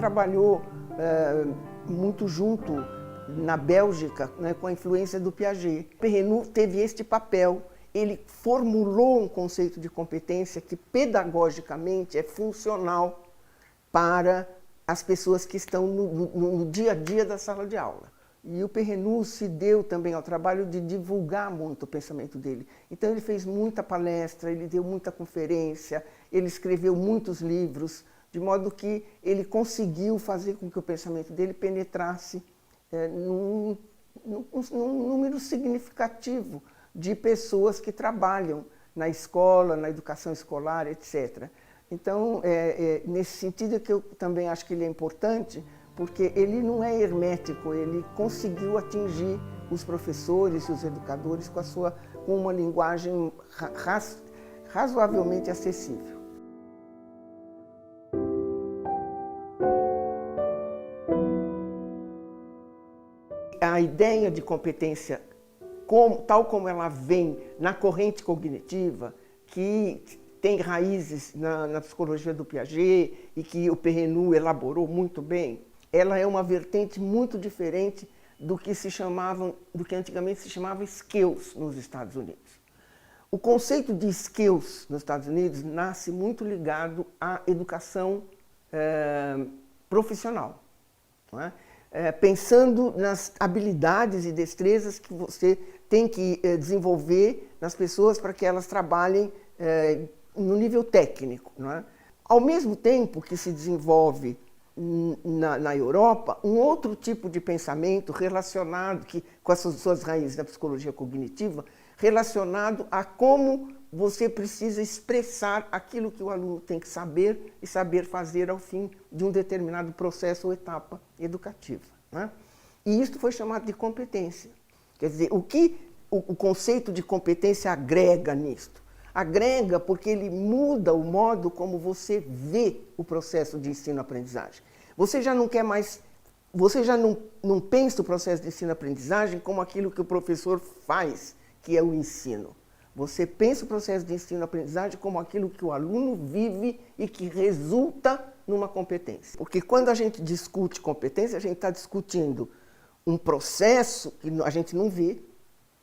trabalhou muito junto na Bélgica, né, com a influência do Piaget. Perrenot teve este papel. Ele formulou um conceito de competência que pedagogicamente é funcional para as pessoas que estão no dia a dia da sala de aula. E o Perrenot se deu também ao trabalho de divulgar muito o pensamento dele. Então ele fez muita palestra, ele deu muita conferência, ele escreveu muitos livros, de modo que ele conseguiu fazer com que o pensamento dele penetrasse num número significativo de pessoas que trabalham na escola, na educação escolar, etc. Então, nesse sentido é que eu também acho que ele é importante, porque ele não é hermético, ele conseguiu atingir os professores e os educadores com uma linguagem razoavelmente acessível. A ideia de competência, tal como ela vem na corrente cognitiva, que tem raízes na psicologia do Piaget e que o Perrenot elaborou muito bem, ela é uma vertente muito diferente do que antigamente se chamava skills nos Estados Unidos. O conceito de skills nos Estados Unidos nasce muito ligado à educação profissional, não é? Pensando nas habilidades e destrezas que você tem que desenvolver nas pessoas para que elas trabalhem no nível técnico, não é? Ao mesmo tempo que se desenvolve na Europa um outro tipo de pensamento relacionado, com as suas raízes da psicologia cognitiva, relacionado a como você precisa expressar aquilo que o aluno tem que saber e saber fazer ao fim de um determinado processo ou etapa educativa, né? E isto foi chamado de competência. Quer dizer, o que o conceito de competência agrega nisto? Agrega porque ele muda o modo como você vê o processo de ensino-aprendizagem. Você já não quer mais, você já não pensa o processo de ensino-aprendizagem como aquilo que o professor faz, que é o ensino. Você pensa o processo de ensino-aprendizagem como aquilo que o aluno vive e que resulta numa competência. Porque quando a gente discute competência, a gente está discutindo um processo que a gente não vê,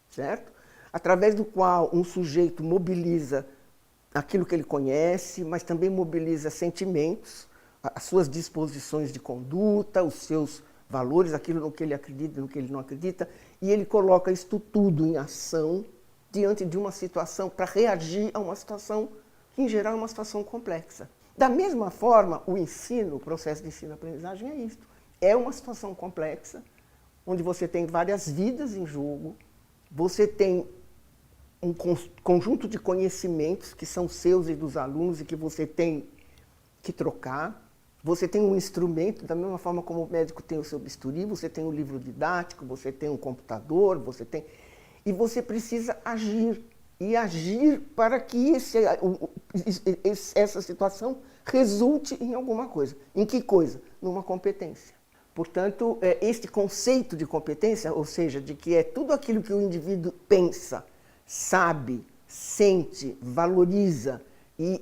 certo? Através do qual um sujeito mobiliza aquilo que ele conhece, mas também mobiliza sentimentos, as suas disposições de conduta, os seus valores, aquilo no que ele acredita, no que ele não acredita, e ele coloca isto tudo em ação diante de uma situação para reagir a uma situação que, em geral, é uma situação complexa. Da mesma forma, o ensino, o processo de ensino-aprendizagem é isto. É uma situação complexa, onde você tem várias vidas em jogo, você tem um conjunto de conhecimentos que são seus e dos alunos e que você tem que trocar. Você tem um instrumento, da mesma forma como o médico tem o seu bisturi, você tem um livro didático, você tem um computador, você tem... E você precisa agir, e agir para que essa situação resulte em alguma coisa. Em que coisa? Numa competência. Portanto, este conceito de competência, ou seja, de que é tudo aquilo que o indivíduo pensa, sabe, sente, valoriza e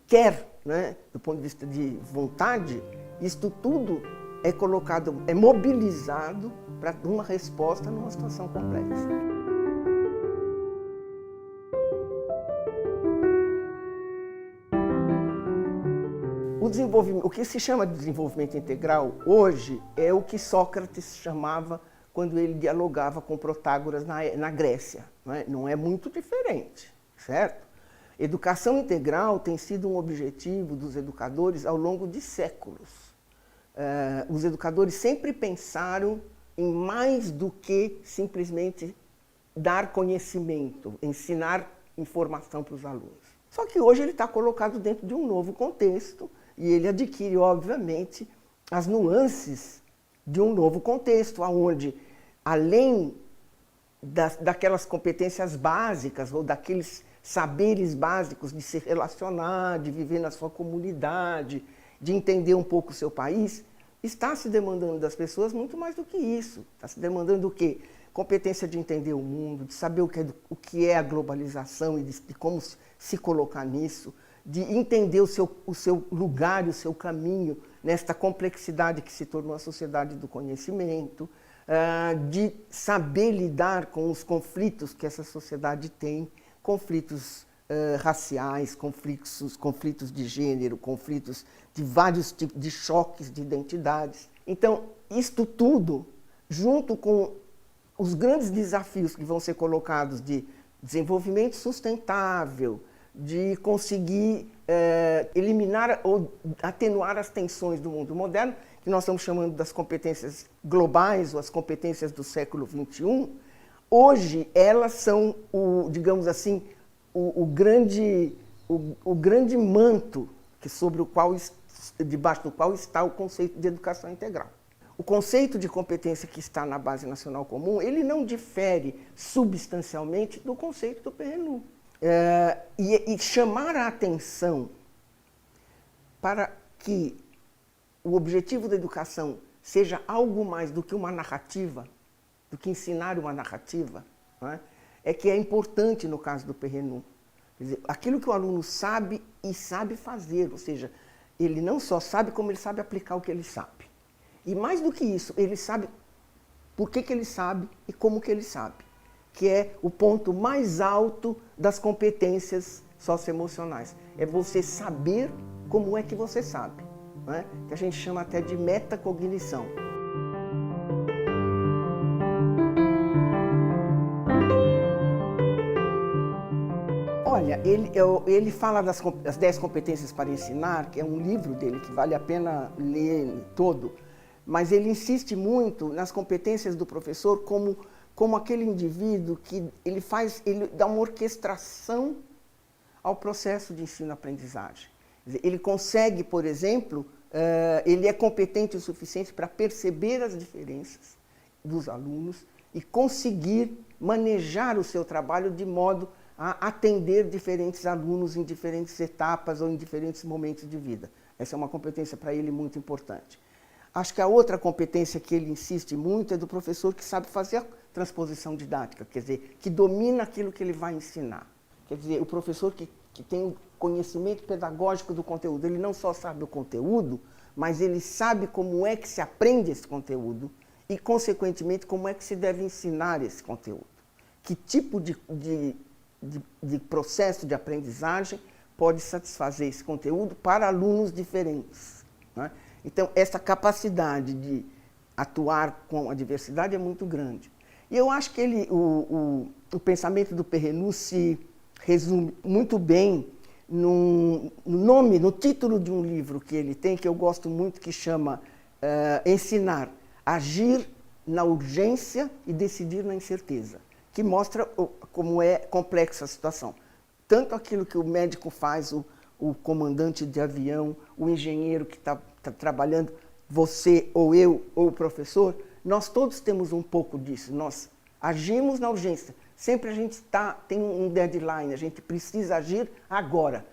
quer, né, do ponto de vista de vontade, isto tudo é colocado, é mobilizado para uma resposta numa situação complexa. O que se chama de desenvolvimento integral hoje é o que Sócrates chamava quando ele dialogava com Protágoras na Grécia. Não é muito diferente, certo? Educação integral tem sido um objetivo dos educadores ao longo de séculos. Os educadores sempre pensaram em mais do que simplesmente dar conhecimento, ensinar informação para os alunos. Só que hoje ele está colocado dentro de um novo contexto e ele adquire, obviamente, as nuances de um novo contexto, onde, além daquelas competências básicas ou daqueles saberes básicos de se relacionar, de viver na sua comunidade, de entender um pouco o seu país, está se demandando das pessoas muito mais do que isso. Está se demandando o quê? Competência de entender o mundo, de saber o que é a globalização e de como se colocar nisso, de entender o seu lugar e o seu caminho nesta complexidade que se tornou a sociedade do conhecimento, de saber lidar com os conflitos que essa sociedade tem, conflitos raciais, conflitos de gênero, conflitos de vários tipos de choques de identidades. Então, isto tudo, junto com os grandes desafios que vão ser colocados de desenvolvimento sustentável, de conseguir eliminar ou atenuar as tensões do mundo moderno, que nós estamos chamando das competências globais ou as competências do século XXI, hoje elas são, digamos assim, o grande manto debaixo do qual está o conceito de educação integral. O conceito de competência que está na Base Nacional Comum, ele não difere substancialmente do conceito do PNUD. E chamar a atenção para que o objetivo da educação seja algo mais do que uma narrativa, do que ensinar uma narrativa, não é que é importante no caso do PNUD. Quer dizer, aquilo que o aluno sabe e sabe fazer, ou seja, ele não só sabe, como ele sabe aplicar o que ele sabe. E mais do que isso, ele sabe por que ele sabe e como que ele sabe, que é o ponto mais alto das competências socioemocionais. É você saber como é que você sabe, não é? Que a gente chama até de metacognição. Olha, ele fala das 10 competências para ensinar, que é um livro dele que vale a pena ler todo, mas ele insiste muito nas competências do professor como aquele indivíduo que ele dá uma orquestração ao processo de ensino-aprendizagem. Ele consegue, por exemplo, ele é competente o suficiente para perceber as diferenças dos alunos e conseguir manejar o seu trabalho de modo a atender diferentes alunos em diferentes etapas ou em diferentes momentos de vida. Essa é uma competência para ele muito importante. Acho que a outra competência que ele insiste muito é do professor que sabe fazer a transposição didática, quer dizer, que domina aquilo que ele vai ensinar. Quer dizer, o professor que tem o conhecimento pedagógico do conteúdo, ele não só sabe o conteúdo, mas ele sabe como é que se aprende esse conteúdo e, consequentemente, como é que se deve ensinar esse conteúdo. Que tipo de processo de aprendizagem pode satisfazer esse conteúdo para alunos diferentes, não é? Então, essa capacidade de atuar com a diversidade é muito grande. E eu acho que o pensamento do PNUD se resume muito bem no título de um livro que ele tem, que eu gosto muito, que chama Ensinar, Agir na Urgência e Decidir na Incerteza, que mostra como é complexa a situação. Tanto aquilo que o médico faz, o comandante de avião, o engenheiro que está trabalhando, você ou eu ou o professor, nós todos temos um pouco disso. Nós agimos na urgência. Sempre a gente tem um deadline, a gente precisa agir agora.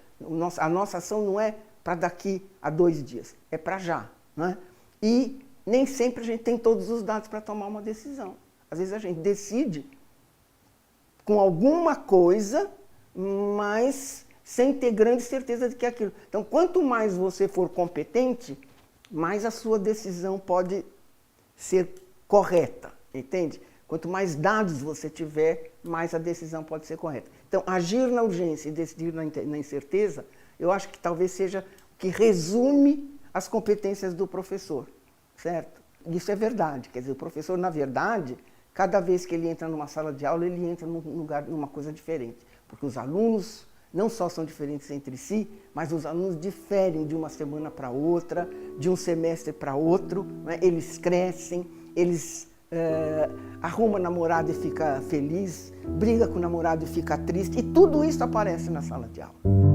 A nossa ação não é para daqui a 2 dias, é para já, não é? E nem sempre a gente tem todos os dados para tomar uma decisão. Às vezes a gente decide com alguma coisa, mas sem ter grande certeza de que é aquilo. Então, quanto mais você for competente, mais a sua decisão pode ser correta, entende? Quanto mais dados você tiver, mais a decisão pode ser correta. Então, agir na urgência e decidir na incerteza, eu acho que talvez seja o que resume as competências do professor, certo? Isso é verdade, quer dizer, o professor, na verdade, cada vez que ele entra numa sala de aula, ele entra numa coisa diferente, porque os alunos não só são diferentes entre si, mas os alunos diferem de uma semana para outra, de um semestre para outro, né? Eles crescem, eles arrumam namorado e fica feliz, briga com o namorado e fica triste, e tudo isso aparece na sala de aula.